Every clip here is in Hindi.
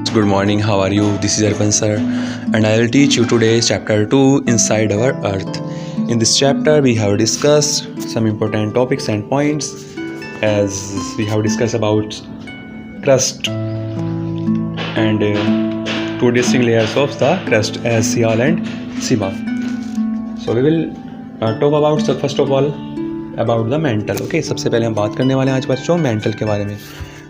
students, good morning. How are you? This is Arpan sir, and I will teach you today chapter 2 Inside Our Earth. In this chapter, we have discussed some important topics and points, as we have discussed about crust and two distinct layers of the crust as Sial and Sima. So we will talk about first of all about the mantle. Okay, सबसे पहले हम बात करने वाले हैं आज बच्चों मेंटल के बारे में.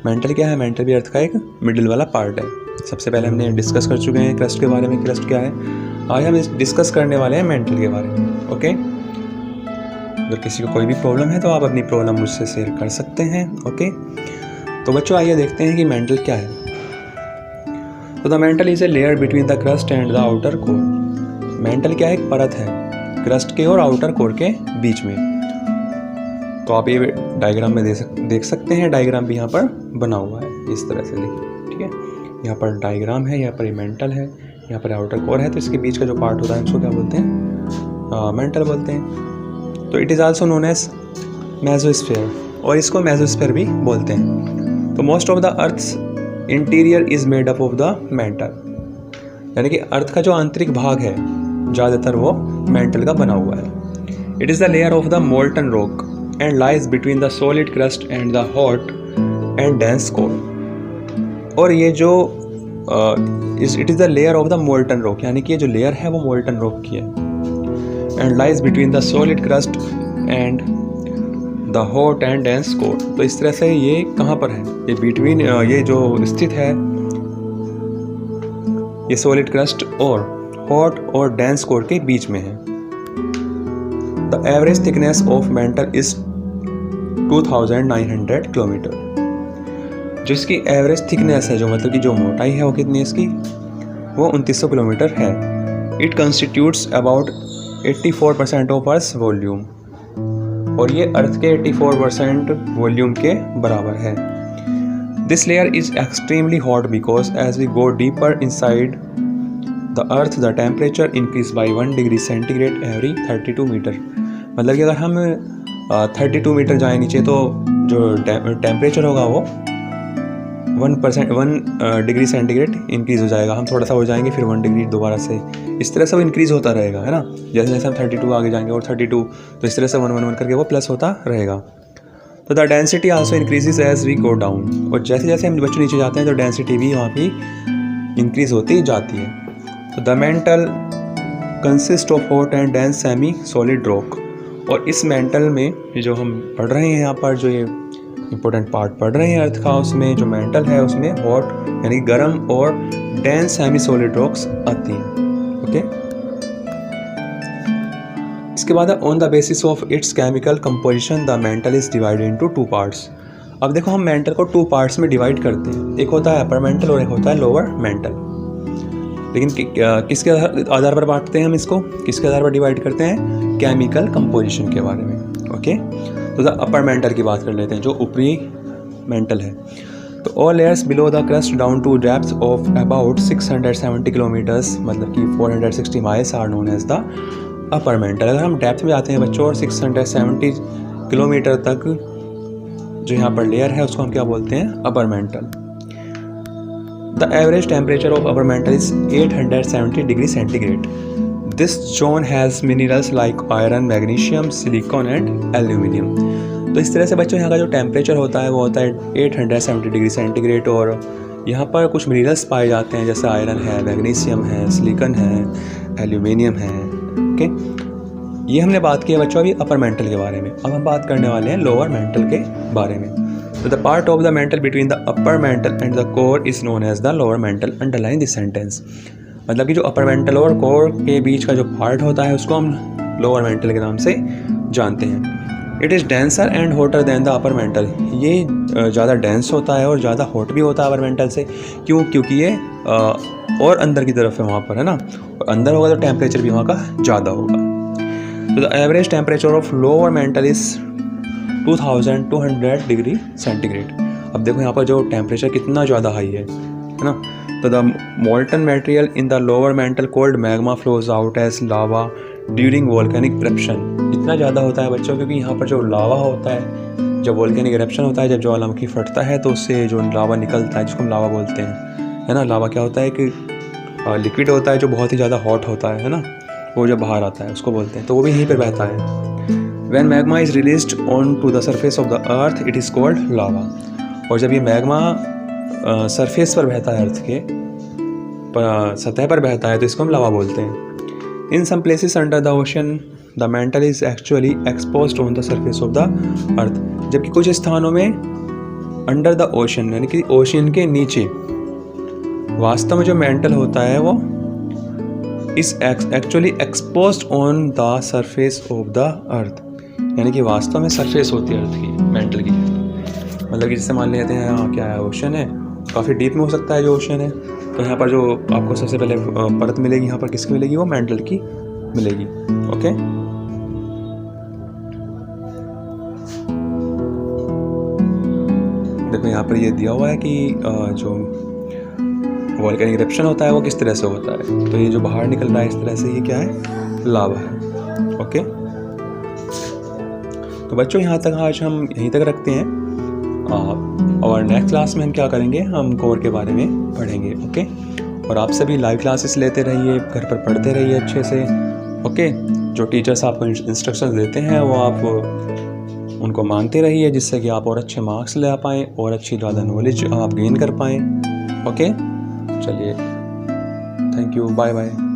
मेंटल क्या है? मेंटल भी अर्थ का एक मिडिल वाला पार्ट है. सबसे पहले हमने डिस्कस कर चुके हैं क्रस्ट के बारे में. क्रस्ट क्या है? आज हम डिस्कस करने वाले हैं मेंटल के बारे में. ओके, अगर किसी को कोई भी प्रॉब्लम है तो आप अपनी प्रॉब्लम मुझसे शेयर कर सकते हैं. ओके, तो बच्चों आइए देखते हैं कि मेंटल क्या है. तो the mantle is a layer between the crust and the outer core. Mental क्या है? एक परत है क्रस्ट के और आउटर कोर के बीच में. तो आप ये डायग्राम में देख सकते हैं. डायग्राम भी यहाँ पर बना हुआ है, इस तरह से देखिए. ठीक है, यहाँ पर डायग्राम है, यहाँ पर ये मेंटल है, यहाँ पर आउटर कोर है. तो इसके बीच का जो पार्ट होता है उसको क्या बोलते हैं? मेंटल बोलते हैं. तो it is also known as mesosphere, और इसको मेसोस्फीयर भी बोलते हैं. तो most of the earth's interior is made up of the mantle, यानी कि अर्थ का जो आंतरिक भाग है ज़्यादातर वो मेंटल का बना हुआ है. It is the layer of the molten rock and lies between the solid crust and the hot and dense core. और ये जो it is the layer of the molten rock, यानी कि ये जो लेयर है वो molten rock की है. and lies between the solid crust and the hot and dense core. तो इस तरह से ये कहाँ पर है? ये between ये जो स्थित है ये solid crust और hot और dense core के बीच में है. The average thickness of mantle is 2900 kilometre. जो इसकी एवरेज थिकनेस है, जो मतलब कि जो मोटाई है वो कितनी है इसकी? वो 2900 किलोमीटर है. It constitutes about 84% of earth volume, और ये अर्थ के 84% वॉल्यूम के बराबर है. This layer is extremely hot because as we go deeper inside the earth the temperature increase by 1 degree centigrade every 32 metre. मतलब कि अगर हम 32 मीटर जाए नीचे तो जो टेम्परेचर होगा वो 1 डिग्री सेंटीग्रेड इंक्रीज़ हो जाएगा. हम थोड़ा सा हो जाएंगे, फिर 1 डिग्री दोबारा से, इस तरह से वो इंक्रीज़ होता रहेगा, है ना. जैसे जैसे हम 32 आगे जाएंगे और 32, तो इस तरह से 1 करके वो प्लस होता रहेगा. तो the density also increases as we go down, और जैसे जैसे हम बच्चों नीचे जाते हैं तो डेंसिटी भी वहाँ की इंक्रीज़ होती जाती है. तो the mental consist of hot and dense semi solid rock. और इस मेंटल में जो हम पढ़ रहे हैं यहाँ पर, जो ये इम्पोर्टेंट पार्ट पढ़ रहे हैं अर्थ का, उसमें जो मेंटल है उसमें हॉट यानी गर्म और डेंस सेमी सॉलिड रॉक्स आती हैं. ओके, इसके बाद on the basis of its chemical composition the mantle is divided into 2 parts. अब देखो, हम मेंटल को 2 पार्ट्स में डिवाइड करते हैं. एक होता है अपर मेंटल और एक होता है लोअर मेंटल. लेकिन किसके आधार पर बांटते हैं हम इसको? किसके आधार पर डिवाइड करते हैं? केमिकल कंपोजिशन के बारे में. ओके, तो द अपर मेंटल की बात कर लेते हैं, जो ऊपरी मेंटल है. तो all layers below the crust down to depth of about 670 kilometres, मतलब कि 460 miles are known as the upper mantle. अगर हम डेप्थ में जाते हैं बच्चों और 670 किलोमीटर तक जो यहाँ पर लेयर है उसको हम क्या बोलते हैं? Upper mantle. The average temperature of upper mantle is 870 degree centigrade. This zone has minerals like iron, magnesium, silicon and aluminium. तो इस तरह से बच्चों यहाँ का जो टेम्परेचर होता है वो होता है 870 डिग्री सेंटीग्रेड, और यहाँ पर कुछ मिनरल्स पाए जाते हैं जैसे आयरन है, मैग्नीशियम है, सिलिकॉन है, एल्यूमिनियम है. ओके, ये हमने बात की है बच्चों अभी अपर मेंटल के बारे में. अब हम बात करने वाले हैं लोअर मेंटल के बारे में. So the part of the mantle between the upper mantle and the core is known as the lower mantle. Underline this sentence. मतलब कि जो अपर मेंटल और कोर के बीच का जो पार्ट होता है उसको हम लोअर मेंटल के नाम से जानते हैं. It is denser and hotter then the upper mental. ये ज़्यादा डेंस होता है और ज़्यादा हॉट भी होता है अपर मेंटल से. क्यों? क्योंकि ये और अंदर की तरफ है वहाँ पर, है ना. और अंदर होगा तो टेम्परेचर भी वहाँ का ज़्यादा होगा. तो the average temperature of lower mental is 2200 degree centigrade. अब देखो यहाँ पर जो टेम्परेचर कितना ज़्यादा हाई है ना. तो the molten material in the lower mantle cold magma flows out as lava during volcanic eruption. इतना ज़्यादा होता है बच्चों क्योंकि यहाँ पर जो लावा होता है, जब वोल्केनिक इरप्शन होता है, जब ज्वालामुखी फटता है तो उससे जो लावा निकलता है जिसको हम लावा बोलते हैं, है ना। लावा क्या होता है कि लिक्विड होता है जो बहुत ही ज़्यादा हॉट होता है ना, वो जब बाहर आता है उसको बोलते हैं, तो वो भी यहीं पर बहता है। When magma is released onto the surface of the earth, it is called lava. और जब ये मैग्मा सरफेस पर बहता है, अर्थ के सतह पर बहता है, तो इसको हम लावा बोलते हैं। In some places under the ocean the mantle is actually exposed on the surface of the earth. जबकि कुछ स्थानों में अंडर द ओशन यानी कि ओशन के नीचे वास्तव में जो मेंटल होता है वो is actually exposed on the surface of the अर्थ, यानी कि वास्तव में सरफेस होती है अर्थ की, मेंटल की। मतलब कि जैसे मान लेते हैं यहाँ क्या है, ओशन है, काफ़ी डीप में हो सकता है जो ओशन है, तो यहाँ पर जो आपको सबसे पहले परत मिलेगी यहाँ पर किसकी मिलेगी, वो मेंटल की मिलेगी। ओके, देखो यहाँ पर ये दिया हुआ है कि जो वोल्केनिक इरप्शन होता है वो किस तरह से होता है। तो ये जो बाहर निकल रहा है इस तरह से, ये क्या है, लावा है। ओके, तो बच्चों यहाँ तक आज हम यहीं तक रखते हैं, और नेक्स्ट क्लास में हम क्या करेंगे, हम कोर के बारे में पढ़ेंगे। ओके, और आप सभी लाइव क्लासेस लेते रहिए, घर पर पढ़ते रहिए अच्छे से। ओके, जो टीचर्स आपको इंस्ट्रक्शंस देते हैं वो आप उनको मानते रहिए, जिससे कि आप और अच्छे मार्क्स ले पाएँ और अच्छी ज़्यादा नॉलेज आप गेन कर पाएँ। ओके, चलिए, थैंक यू, बाय बाय।